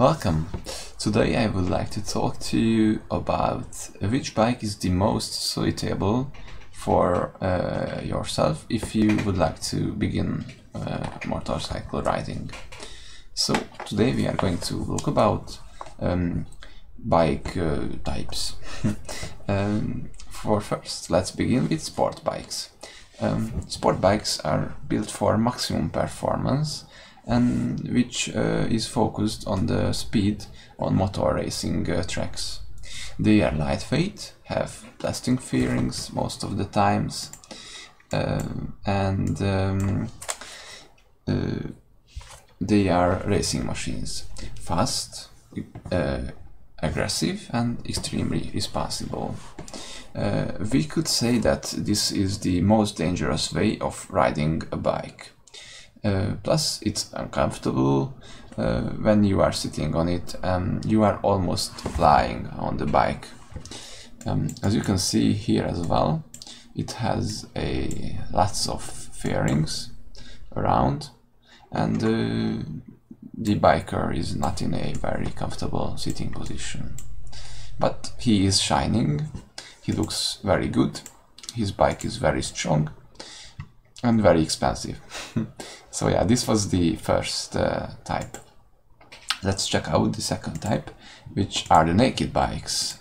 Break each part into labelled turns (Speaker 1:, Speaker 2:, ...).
Speaker 1: Welcome. Today I would like to talk to you about which bike is the most suitable for yourself if you would like to begin motorcycle riding. So today we are going to look about bike types. For first, let's begin with sport bikes. Sport bikes are built for maximum performance and which is focused on the speed on motor racing tracks. They are lightweight, have plastic fairings most of the times, and they are racing machines. Fast, aggressive and extremely responsible. We could say that this is the most dangerous way of riding a bike. Plus it's uncomfortable when you are sitting on it and you are almost flying on the bike. As you can see here as well, it has lots of fairings around, and the biker is not in a very comfortable sitting position. But he is shining, he looks very good, his bike is very strong and very expensive. So yeah, this was the first type. Let's check out the second type, which are the naked bikes.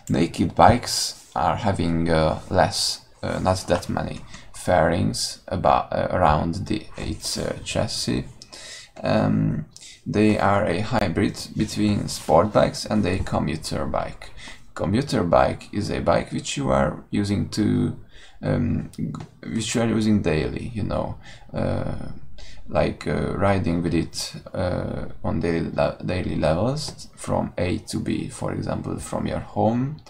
Speaker 1: Naked bikes are having less, not that many fairings around its chassis. They are a hybrid between sport bikes and a commuter bike. Commuter bike is a bike which you are using daily, riding with it on daily levels from A to B, for example, from your home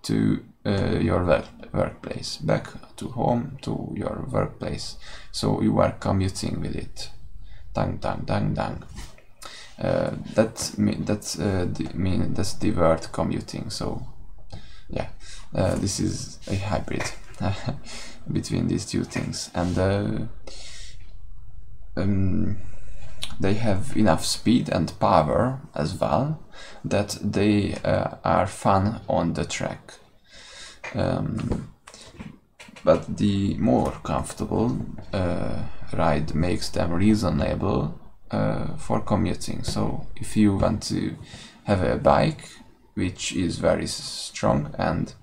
Speaker 1: to your workplace, back to home to your workplace. So you are commuting with it. Dang, dang, dang, dang. That's the word commuting. So yeah, this is a hybrid between these two things, and they have enough speed and power as well that they are fun on the track. But the more comfortable ride makes them reasonable for commuting. So if you want to have a bike which is very strong and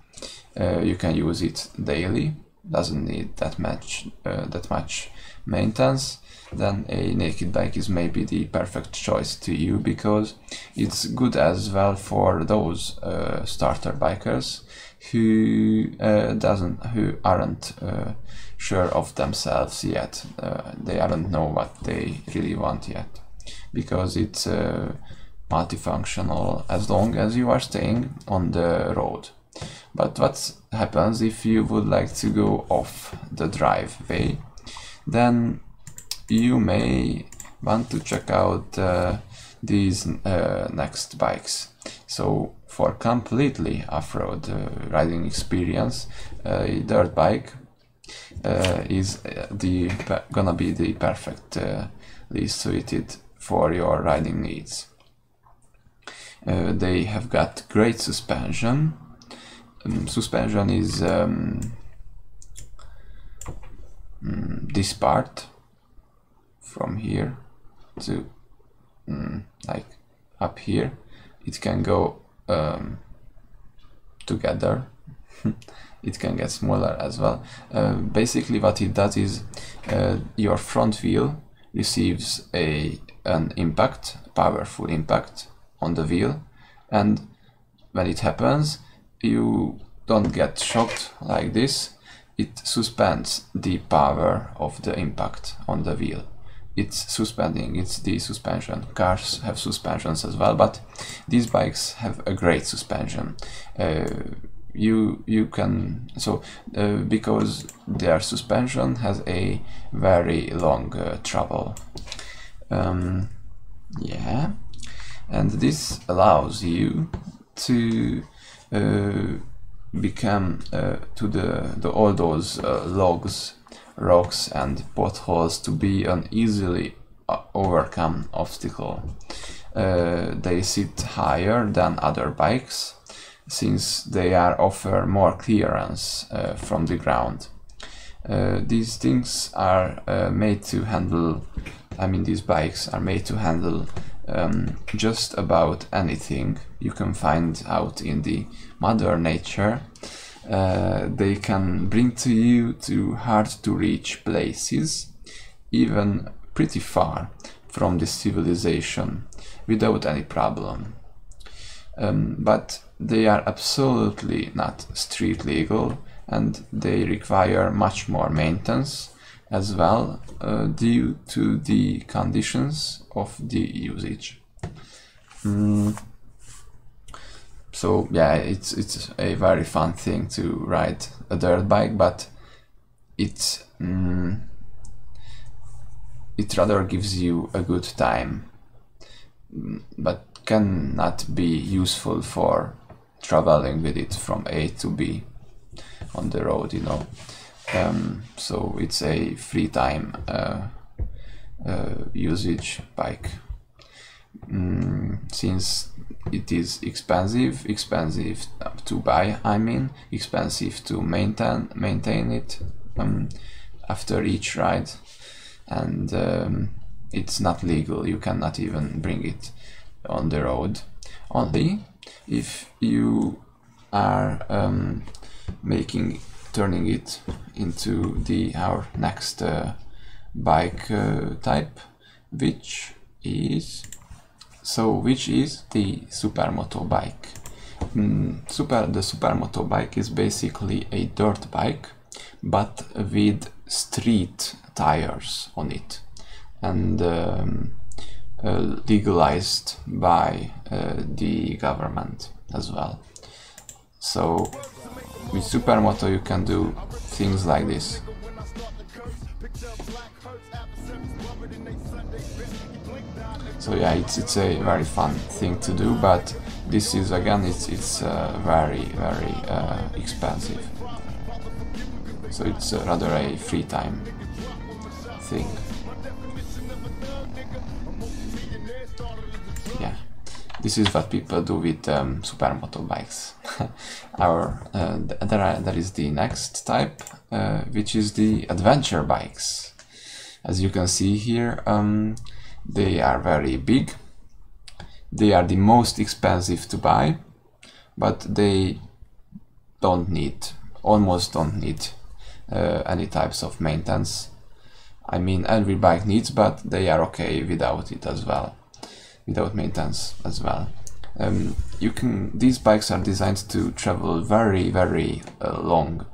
Speaker 1: you can use it daily, doesn't need that much maintenance, then a naked bike is maybe the perfect choice to you, because it's good as well for those starter bikers who aren't sure of themselves yet. They don't know what they really want yet, because it's multifunctional as long as you are staying on the road. But what happens if you would like to go off the driveway? Then you may want to check out these next bikes. So for completely off-road riding experience, a dirt bike is gonna be the perfectly suited for your riding needs. They have got great suspension. Suspension is this part from here to like up here. It can go together. It can get smaller as well. Basically what it does is your front wheel receives an impact, powerful impact on the wheel, and when it happens you don't get shocked like this. It suspends the power of the impact on the wheel. It's suspending, it's the suspension. Cars have suspensions as well, but these bikes have a great suspension. You can, because their suspension has a very long travel. And this allows you to become to all those logs, rocks and potholes to be an easily overcome obstacle. They sit higher than other bikes since they offer more clearance from the ground. These things are made to handle, these bikes are made to handle just about anything you can find out in the Mother Nature. They can bring to you to hard to reach places, even pretty far from the civilization, without any problem. But they are absolutely not street legal, and they require much more maintenance as well, due to the conditions of the usage. So yeah, it's a very fun thing to ride a dirt bike, but it rather gives you a good time, but cannot be useful for traveling with it from A to B on the road, you know. So it's a free time usage bike. Since it is expensive to buy, expensive to maintain it after each ride, and it's not legal. You cannot even bring it on the road. Only if you are turning it into our next bike type, which is the Supermoto bike. The Supermoto bike is basically a dirt bike, but with street tires on it, and legalized by the government as well. So with Supermoto you can do things like this. So yeah, it's a very fun thing to do, but this is again it's very expensive. So it's rather a free time thing. Yeah, this is what people do with Supermoto bikes. There is the next type, which is the adventure bikes. As you can see here, they are very big. They are the most expensive to buy, but they almost don't need any types of maintenance. Every bike needs, but they are okay without it as well, without maintenance as well. These bikes are designed to travel very long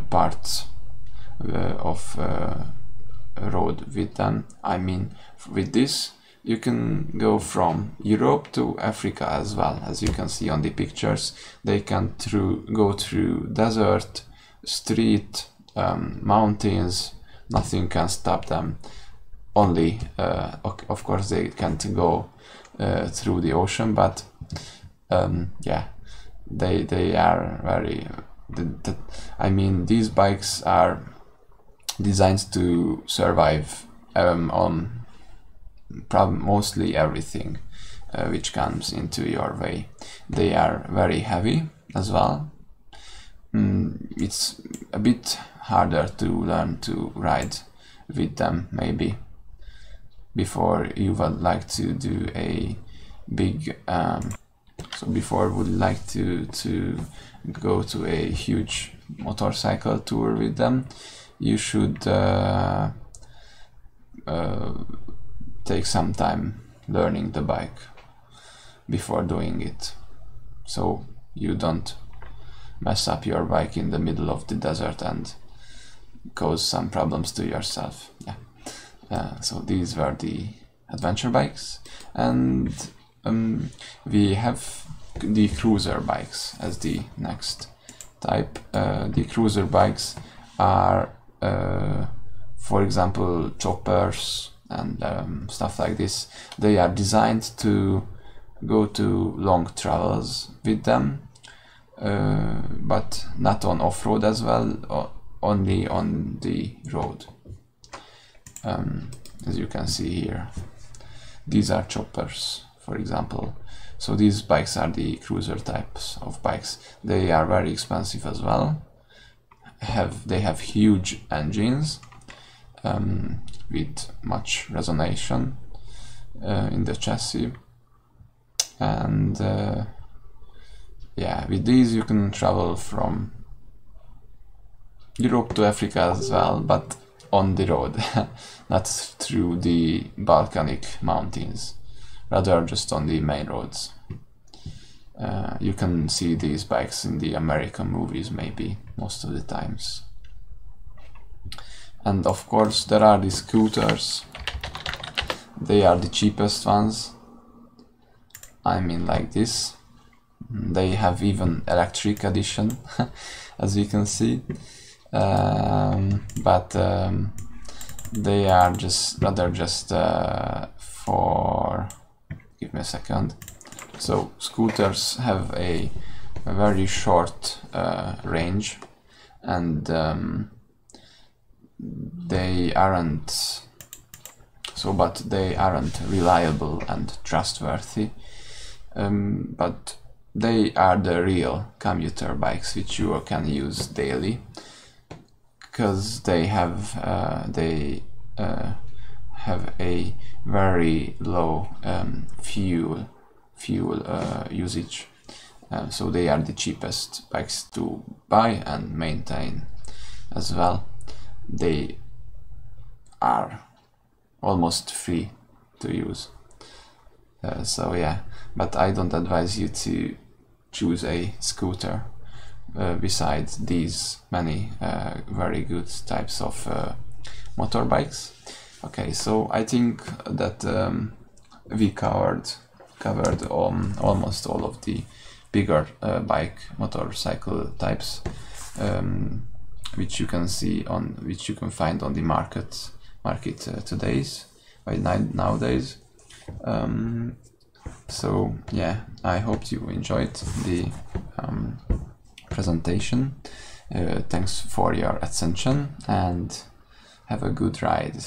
Speaker 1: parts of road with them. With this you can go from Europe to Africa as well. As you can see on the pictures, they can go through desert, street, mountains. Nothing can stop them. Only of course they can't go through the ocean, but yeah, they are very these bikes are designed to survive on mostly everything which comes into your way. They are very heavy as well. It's a bit harder to learn to ride with them, maybe, before you would like to do a big before would like to go to a huge motorcycle tour with them, you should take some time learning the bike before doing it, so you don't mess up your bike in the middle of the desert and cause some problems to yourself. Yeah. So these were the adventure bikes, and we have the cruiser bikes as the next type. The cruiser bikes are, for example, choppers and stuff like this. They are designed to go to long travels with them, but not on off-road as well. only on the road. As you can see here, these are choppers, for example. So these bikes are the cruiser types of bikes. They are very expensive as well. They have huge engines with much resonance in the chassis, and yeah, with these you can travel from Europe to Africa as well, but on the road, not through the Balkanic mountains, rather just on the main roads. You can see these bikes in the American movies, maybe most of the times. And of course there are the scooters. They are the cheapest ones. I mean, like this. They have even electric edition, as you can see. But they are rather just for, give me a second. So scooters have a very short range, and they aren't reliable and trustworthy, but they are the real commuter bikes which you can use daily, because they have a very low fuel usage. So they are the cheapest bikes to buy and maintain as well. They are almost free to use. So yeah, but I don't advise you to choose a scooter besides these many very good types of motorbikes. Okay, so I think that we covered almost all of the bigger motorcycle types, which you can find on the market nowadays. So yeah, I hope you enjoyed the presentation. Thanks for your attention and have a good ride.